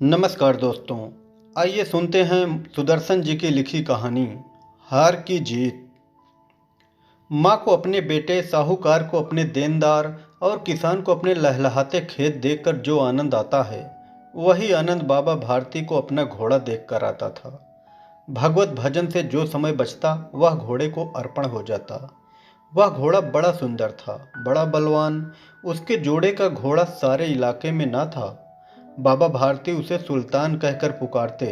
नमस्कार दोस्तों। आइए सुनते हैं सुदर्शन जी की लिखी कहानी हार की जीत। माँ को अपने बेटे, साहूकार को अपने देनदार और किसान को अपने लहलहाते खेत देखकर जो आनंद आता है, वही आनंद बाबा भारती को अपना घोड़ा देखकर आता था। भगवत भजन से जो समय बचता वह घोड़े को अर्पण हो जाता। वह घोड़ा बड़ा सुंदर था, बड़ा बलवान। उसके जोड़े का घोड़ा सारे इलाके में ना था। बाबा भारती उसे सुल्तान कहकर पुकारते,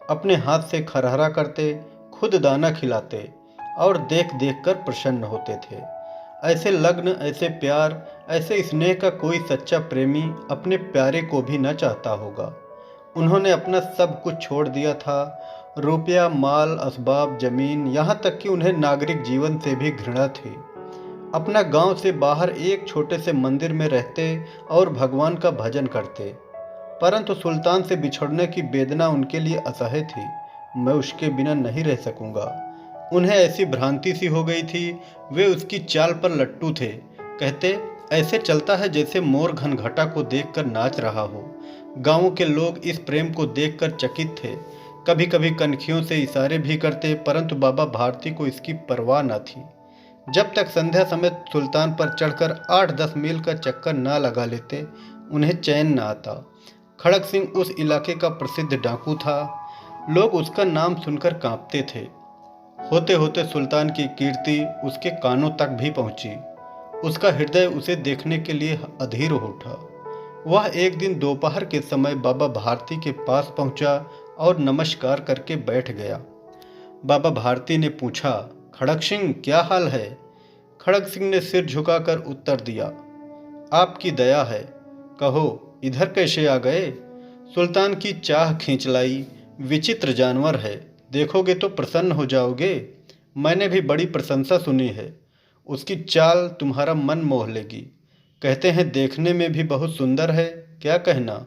अपने हाथ से खरहरा करते, खुद दाना खिलाते और देख देख कर प्रसन्न होते थे। ऐसे लग्न, ऐसे प्यार, ऐसे स्नेह का कोई सच्चा प्रेमी अपने प्यारे को भी न चाहता होगा। उन्होंने अपना सब कुछ छोड़ दिया था, रुपया, माल, असबाब, जमीन, यहाँ तक कि उन्हें नागरिक जीवन से भी घृणा थी। अपना गांव से बाहर एक छोटे से मंदिर में रहते और भगवान का भजन करते। परंतु सुल्तान से बिछड़ने की वेदना उनके लिए असह्य थी। मैं उसके बिना नहीं रह सकूंगा। उन्हें ऐसी भ्रांति सी हो गई थी। वे उसकी चाल पर लट्टू थे। कहते, ऐसे चलता है जैसे मोर घनघटा को देखकर नाच रहा हो। गांवों के लोग इस प्रेम को देखकर चकित थे। कभी कभी कनखियों से इशारे भी करते, परंतु बाबा भारती को इसकी परवाह न थी। जब तक संध्या समय सुल्तान पर चढ़कर 8-10 मील का चक्कर ना लगा लेते, उन्हें चैन न आता। खड़क सिंह उस इलाके का प्रसिद्ध डाकू था। लोग उसका नाम सुनकर कांपते थे। होते होते सुल्तान की कीर्ति उसके कानों तक भी पहुंची। उसका हृदय उसे देखने के लिए अधीर हो उठा। वह एक दिन दोपहर के समय बाबा भारती के पास पहुंचा और नमस्कार करके बैठ गया। बाबा भारती ने पूछा, खड़क सिंह, क्या हाल है? खड़क सिंह ने सिर झुकाकर उत्तर दिया, आपकी दया है। कहो, इधर कैसे आ गए? सुल्तान की चाह खींच लाई। विचित्र जानवर है, देखोगे तो प्रसन्न हो जाओगे। मैंने भी बड़ी प्रशंसा सुनी है। उसकी चाल तुम्हारा मन मोह लेगी। कहते हैं देखने में भी बहुत सुंदर है। क्या कहना?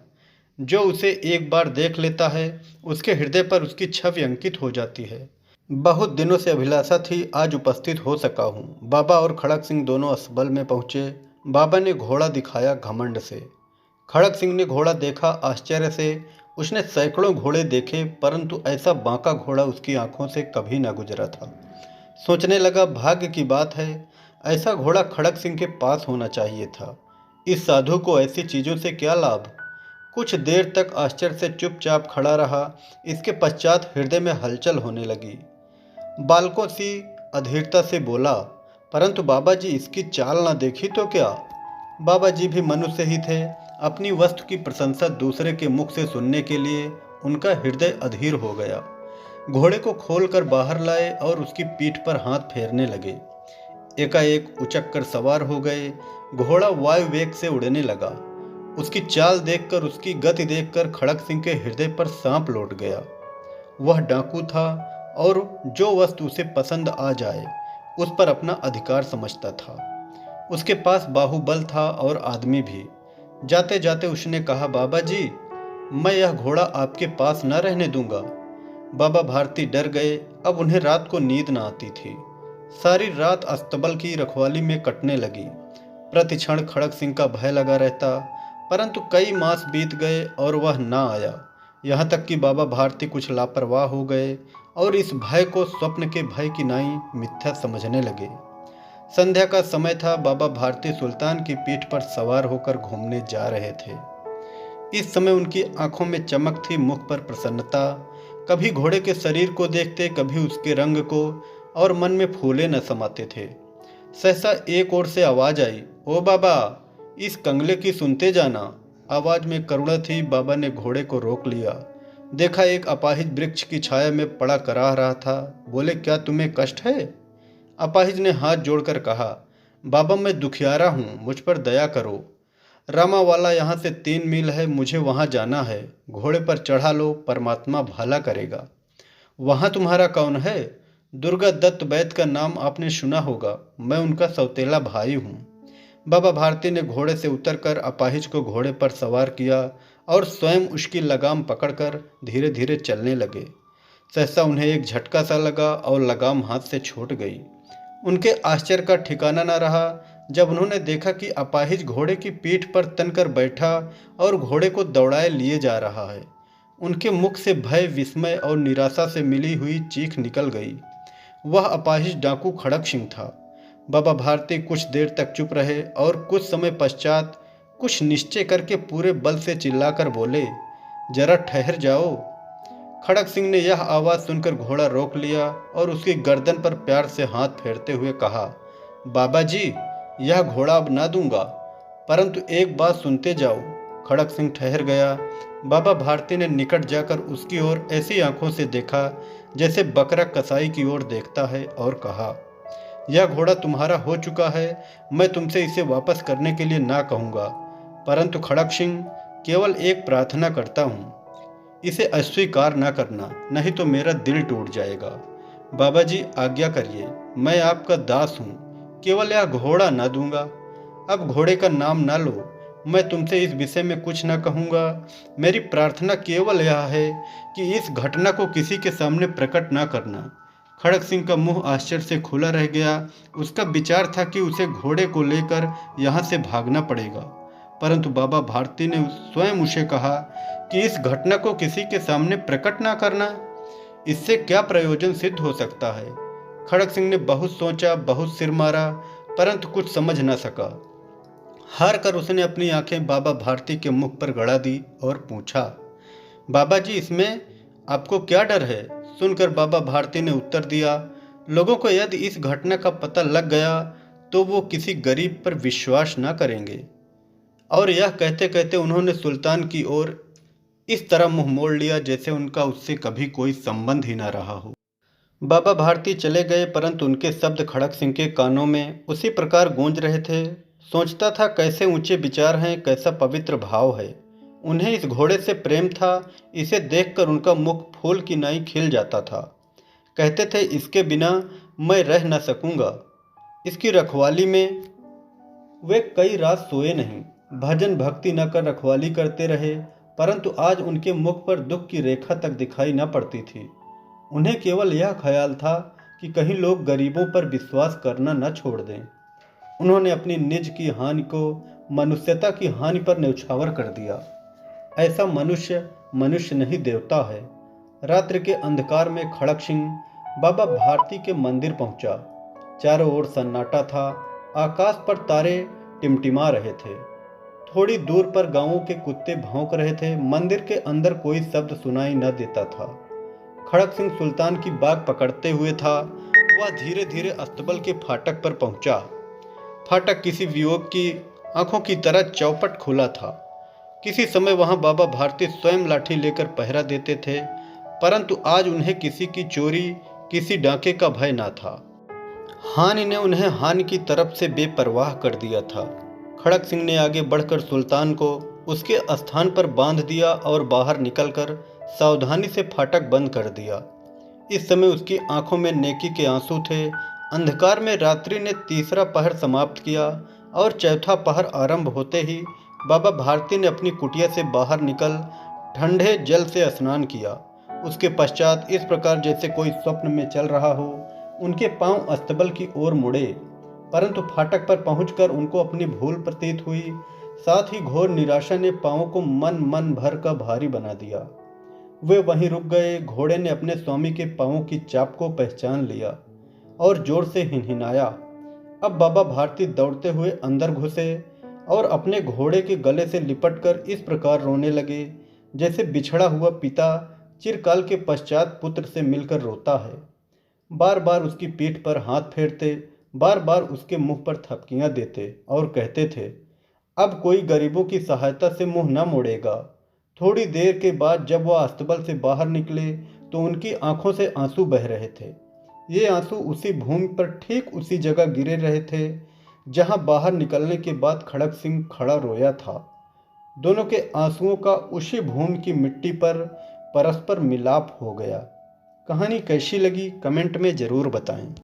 जो उसे एक बार देख लेता है, उसके हृदय पर उसकी छवि अंकित हो जाती है। बहुत दिनों से अभिलाषा थी, आज उपस्थित हो सका हूँ। बाबा और खड़क सिंह दोनों अस्तबल में पहुँचे। बाबा ने घोड़ा दिखाया घमंड से। खड़क सिंह ने घोड़ा देखा आश्चर्य से। उसने सैकड़ों घोड़े देखे, परंतु ऐसा बांका घोड़ा उसकी आंखों से कभी न गुजरा था। सोचने लगा, भाग्य की बात है, ऐसा घोड़ा खड़क सिंह के पास होना चाहिए था। इस साधु को ऐसी चीज़ों से क्या लाभ? कुछ देर तक आश्चर्य से चुपचाप खड़ा रहा। इसके पश्चात हृदय में हलचल होने लगी। बालकों सी अधीरता से बोला, परंतु बाबा जी, इसकी चाल ना देखी तो क्या? बाबा जी भी मनुष्य ही थे। अपनी वस्तु की प्रशंसा दूसरे के मुख से सुनने के लिए उनका हृदय अधीर हो गया। घोड़े को खोलकर बाहर लाए और उसकी पीठ पर हाथ फेरने लगे। एकाएक उचक कर सवार हो गए। घोड़ा वायु वेग से उड़ने लगा। उसकी चाल देखकर, उसकी गति देखकर खड़क सिंह के हृदय पर सांप लौट गया। वह डाकू था और जो वस्तु उसे पसंद आ जाए उस पर अपना अधिकार समझता था। उसके पास बाहुबल था और आदमी भी। जाते जाते उसने कहा, बाबा जी, मैं यह घोड़ा आपके पास न रहने दूंगा। बाबा भारती डर गए। अब उन्हें रात को नींद न आती थी। सारी रात अस्तबल की रखवाली में कटने लगी। प्रति क्षण खड़क सिंह का भय लगा रहता, परंतु कई मास बीत गए और वह ना आया। यहाँ तक कि बाबा भारती कुछ लापरवाह हो गए और इस भय को स्वप्न के भय की नाई मिथ्या समझने लगे। संध्या का समय था। बाबा भारती सुल्तान की पीठ पर सवार होकर घूमने जा रहे थे। इस समय उनकी आंखों में चमक थी, मुख पर प्रसन्नता। कभी घोड़े के शरीर को देखते, कभी उसके रंग को, और मन में फूले न समाते थे। सहसा एक ओर से आवाज आई, ओ बाबा, इस कंगले की सुनते जाना। आवाज में करुणा थी। बाबा ने घोड़े को रोक लिया। देखा एक अपाहिज वृक्ष की छाया में पड़ा कराह रहा था। बोले, क्या तुम्हें कष्ट है? अपाहिज ने हाथ जोड़कर कहा, बाबा, मैं दुखियारा हूँ, मुझ पर दया करो। रामावाला यहाँ से 3 मील है, मुझे वहाँ जाना है। घोड़े पर चढ़ा लो, परमात्मा भला करेगा। वहाँ तुम्हारा कौन है? दुर्गा दत्त वैद्य का नाम आपने सुना होगा, मैं उनका सौतेला भाई हूँ। बाबा भारती ने घोड़े से उतरकर अपाहिज को घोड़े पर सवार किया और स्वयं उसकी लगाम पकड़कर धीरे धीरे चलने लगे। सहसा उन्हें एक झटका सा लगा और लगाम हाथ से छूट गई। उनके आश्चर्य का ठिकाना न रहा। जब उन्होंने देखा कि अपाहिज घोड़े की पीठ पर तनकर बैठा और घोड़े को दौड़ाए लिए जा रहा है। उनके मुख से भय, विस्मय और निराशा से मिली हुई चीख निकल गई। वह अपाहिज डाकू खड़क सिंह था। बाबा भारती कुछ देर तक चुप रहे और कुछ समय पश्चात कुछ निश्चय करके पूरे बल से चिल्लाकर बोले, जरा ठहर जाओ। खड़क सिंह ने यह आवाज़ सुनकर घोड़ा रोक लिया और उसकी गर्दन पर प्यार से हाथ फेरते हुए कहा, बाबा जी, यह घोड़ा अब ना दूंगा, परंतु एक बात सुनते जाओ। खड़क सिंह ठहर गया। बाबा भारती ने निकट जाकर उसकी ओर ऐसी आंखों से देखा जैसे बकरा कसाई की ओर देखता है और कहा, यह घोड़ा तुम्हारा हो चुका है। मैं तुमसे इसे वापस करने के लिए ना कहूँगा, परंतु खड़क सिंह, केवल एक प्रार्थना करता हूँ, इसे अस्वीकार ना करना, नहीं तो मेरा दिल टूट जाएगा। बाबा जी, आज्ञा करिए, मैं आपका दास हूँ, केवल यह घोड़ा ना दूंगा। अब घोड़े का नाम ना लो, मैं तुमसे इस विषय में कुछ ना कहूँगा। मेरी प्रार्थना केवल यह है कि इस घटना को किसी के सामने प्रकट ना करना। खड़क सिंह का मुंह आश्चर्य से खुला रह गया। उसका विचार था कि उसे घोड़े को लेकर यहाँ से भागना पड़ेगा, परंतु बाबा भारती ने स्वयं उसे कहा कि इस घटना को किसी के सामने प्रकट ना करना, इससे क्या प्रयोजन सिद्ध हो सकता है। खड़क सिंह ने बहुत सोचा, बहुत सिर मारा, परंतु कुछ समझ न सका। हार कर उसने अपनी आंखें बाबा भारती के मुख पर गड़ा दी और पूछा, बाबा जी, इसमें आपको क्या डर है? सुनकर बाबा भारती ने उत्तर दिया, लोगों को यदि इस घटना का पता लग गया तो वो किसी गरीब पर विश्वास ना करेंगे। और यह कहते कहते उन्होंने सुल्तान की ओर इस तरह मुंह मोड़ लिया जैसे उनका उससे कभी कोई संबंध ही ना रहा हो। बाबा भारती चले गए, परंतु उनके शब्द खड़क सिंह के कानों में उसी प्रकार गूंज रहे थे। सोचता था, कैसे ऊंचे विचार हैं, कैसा पवित्र भाव है। उन्हें इस घोड़े से प्रेम था। इसे देखकर उनका मुख फूल की नाई खिल जाता था। कहते थे, इसके बिना मैं रह न सकूंगा। इसकी रखवाली में वे कई रात सोए नहीं, भजन भक्ति न कर रखवाली करते रहे, परंतु आज उनके मुख पर दुख की रेखा तक दिखाई न पड़ती थी। उन्हें केवल यह ख्याल था कि कहीं लोग गरीबों पर विश्वास करना न छोड़ दें। उन्होंने अपनी निज की हानि को मनुष्यता की हानि पर न्यौछावर कर दिया। ऐसा मनुष्य मनुष्य नहीं, देवता है। रात्रि के अंधकार में खड़क सिंह बाबा भारती के मंदिर पहुंचा। चारों ओर सन्नाटा था। आकाश पर तारे टिमटिमा रहे थे। थोड़ी दूर पर गांवों के कुत्ते भौंक रहे थे। मंदिर के अंदर कोई शब्द सुनाई न देता था। खड़क सिंह सुल्तान की बाग पकड़ते हुए था। वह धीरे धीरे अस्तबल के फाटक पर पहुंचा। फाटक किसी वियोग की आंखों की तरह चौपट खुला था। किसी समय वहां बाबा भारती स्वयं लाठी लेकर पहरा देते थे, परंतु आज उन्हें किसी की चोरी, किसी डाके का भय न था। हानि ने उन्हें हानि की तरफ से बेपरवाह कर दिया था। खड़क सिंह ने आगे बढ़कर सुल्तान को उसके स्थान पर बांध दिया और बाहर निकलकर सावधानी से फाटक बंद कर दिया। इस समय उसकी आंखों में नेकी के आंसू थे। अंधकार में रात्रि ने तीसरा पहर समाप्त किया और चौथा पहर आरंभ होते ही बाबा भारती ने अपनी कुटिया से बाहर निकल ठंडे जल से स्नान किया। उसके पश्चात इस प्रकार जैसे कोई स्वप्न में चल रहा हो, उनके पांव अस्तबल की ओर मुड़े, परंतु फाटक पर पहुंचकर उनको अपनी भूल प्रतीत हुई। साथ ही घोर निराशा ने पांवों को मन भर का भारी बना दिया। वे वहीं रुक गए। घोड़े ने अपने स्वामी के पांवों की चाप को पहचान लिया और जोर से हिनहिनाया। अब बाबा भारती दौड़ते हुए अंदर घुसे और अपने घोड़े के गले से लिपटकर इस प्रकार रोने लगे जैसे बिछड़ा हुआ पिता चिरकाल के पश्चात पुत्र से मिलकर रोता है। बार बार उसकी पीठ पर हाथ फेरते, बार बार उसके मुंह पर थपकियां देते और कहते थे, अब कोई गरीबों की सहायता से मुंह न मोड़ेगा। थोड़ी देर के बाद जब वह अस्तबल से बाहर निकले तो उनकी आंखों से आंसू बह रहे थे। ये आंसू उसी भूमि पर ठीक उसी जगह गिरे रहे थे जहां बाहर निकलने के बाद खड़क सिंह खड़ा रोया था। दोनों के आंसुओं का उसी भूमि की मिट्टी पर परस्पर मिलाप हो गया। कहानी कैसी लगी कमेंट में ज़रूर बताएं।